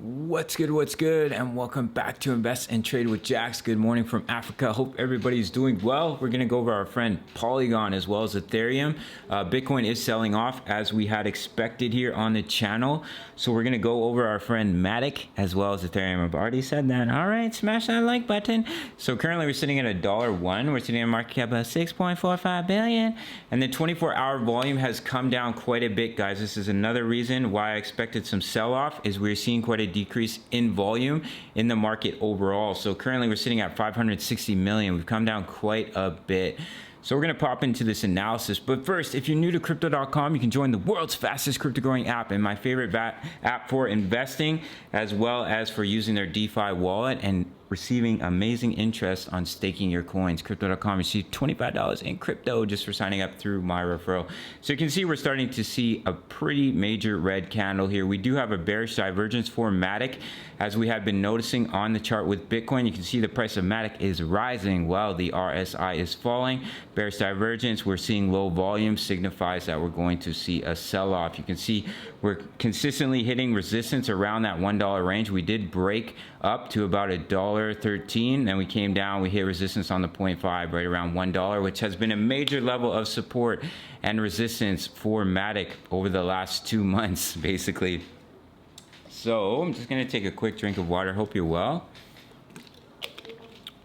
What's good, and welcome back to Invest and Trade with Jax. Good morning from Africa. Hope everybody's doing well. We're going to go over our friend Polygon as well as Ethereum. Bitcoin is selling off as we had expected here on the channel. So we're going to go over our friend Matic as well as Ethereum. I've already said that. All right, smash that like button. So currently we're sitting at $1.01. We're sitting at a market cap of 6.45 billion. And the 24-hour volume has come down quite a bit, guys. This is another reason why I expected some sell-off, is we're seeing quite a decrease in volume in the market overall. So currently we're sitting at 560 million. We've come down quite a bit. So we're going to pop into this analysis. But first, if you're new to crypto.com, you can join the world's fastest crypto growing app and my favorite app for investing, as well as for using their DeFi wallet and receiving amazing interest on staking your coins. Crypto.com received $25 in crypto just for signing up through my referral. So you can see we're starting to see a pretty major red candle here. We do have a bearish divergence for Matic, as we have been noticing on the chart with Bitcoin. You can see the price of Matic is rising while the RSI is falling. Bearish divergence, we're seeing low volume, signifies that we're going to see a sell-off. You can see we're consistently hitting resistance around that $1 range. We did break up to about $1.13, then we came down, we hit resistance on the 0.5 right around $1, which has been a major level of support and resistance for Matic over the last 2 months basically. So I'm just gonna take a quick drink of water. Hope you're well.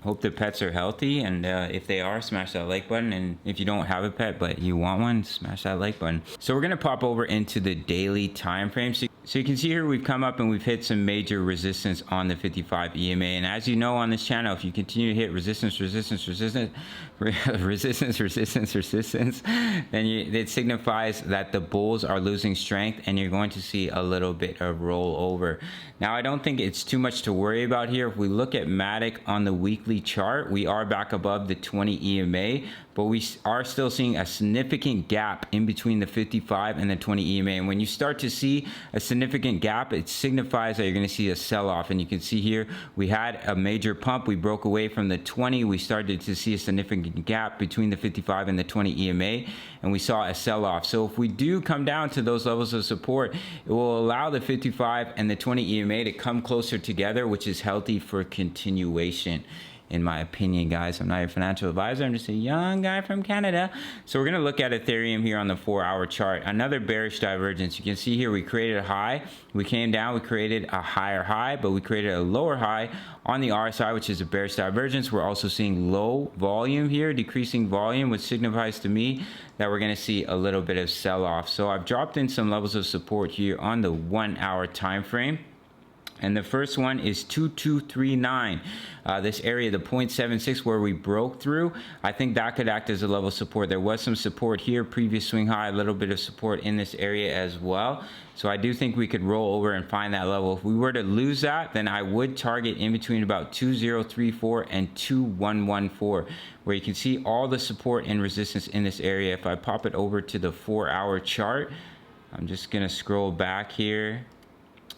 Hope the pets are healthy, and if they are, smash that like button. And if you don't have a pet but you want one, smash that like button. So we're gonna pop over into the daily time frame. So you can see here we've come up and we've hit some major resistance on the 55 EMA. And as you know on this channel, if you continue to hit resistance, then it signifies that the bulls are losing strength and you're going to see a little bit of rollover. Now, I don't think it's too much to worry about here. If we look at Matic on the weekly chart, we are back above the 20 EMA, but we are still seeing a significant gap in between the 55 and the 20 EMA. And when you start to see a significant gap, it signifies that you're going to see a sell-off. And you can see here, we had a major pump. We broke away from the 20. We started to see a significant gap between the 55 and the 20 EMA, and we saw a sell-off. So if we do come down to those levels of support, it will allow the 55 and the 20 EMA to come closer together, which is healthy for continuation, in my opinion, guys. I'm not your financial advisor. I'm just a young guy from Canada. So we're going to look at Ethereum here on the 4-hour chart. Another bearish divergence. You can see here we created a high. We came down. We created a higher high, but we created a lower high on the RSI, which is a bearish divergence. We're also seeing low volume here, decreasing volume, which signifies to me that we're going to see a little bit of sell-off. So I've dropped in some levels of support here on the 1-hour time frame. And the first one is 2239. This area, the 0.76 where we broke through, I think that could act as a level of support. There was some support here, previous swing high, a little bit of support in this area as well. So I do think we could roll over and find that level. If we were to lose that, then I would target in between about 2034 and 2114, where you can see all the support and resistance in this area. If I pop it over to the 4-hour chart, I'm just gonna scroll back here.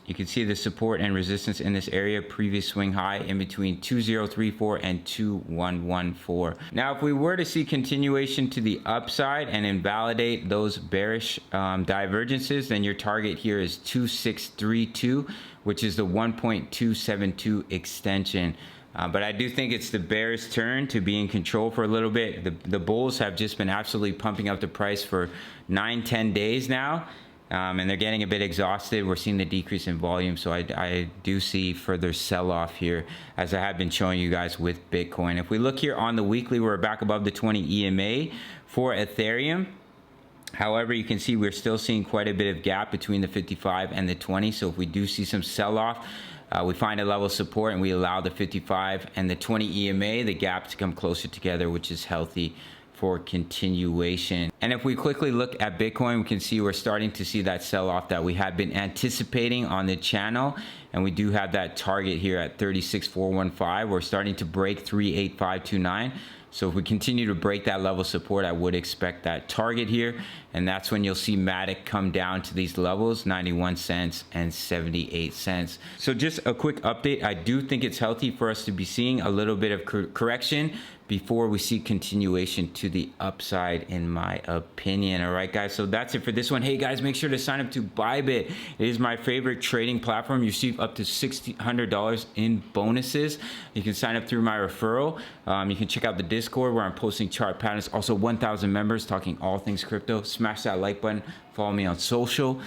You can see the support and resistance in this area, previous swing high in between 2034 and 2114. Now, if we were to see continuation to the upside and invalidate those bearish divergences, then your target here is 2632, which is the 1.272 extension. But I do think it's the bear's turn to be in control for a little bit. The bulls have just been absolutely pumping up the price for 9-10 days now. And they're getting a bit exhausted. We're seeing the decrease in volume. So I do see further sell-off here, as I have been showing you guys with Bitcoin. If we look here on the weekly, we're back above the 20 EMA for Ethereum. However, you can see we're still seeing quite a bit of gap between the 55 and the 20. So if we do see some sell-off, we find a level of support and we allow the 55 and the 20 EMA, the gap, to come closer together, which is healthy for continuation. And if we quickly look at Bitcoin, we can see we're starting to see that sell-off that we had been anticipating on the channel. And we do have that target here at 36,415. We're starting to break 38529. So if we continue to break that level of support, I would expect that target here. and that's when you'll see Matic come down to these levels, 91 cents and 78 cents. So just a quick update, I do think it's healthy for us to be seeing a little bit of correction before we see continuation to the upside, in my opinion. All right, guys, so that's it for this one. Hey guys, make sure to sign up to Bybit. It is my favorite trading platform. You receive up to $600 in bonuses. You can sign up through my referral. You can check out the Discord where I'm posting chart patterns. Also 1,000 members talking all things crypto. Smash that like button. Follow me on social.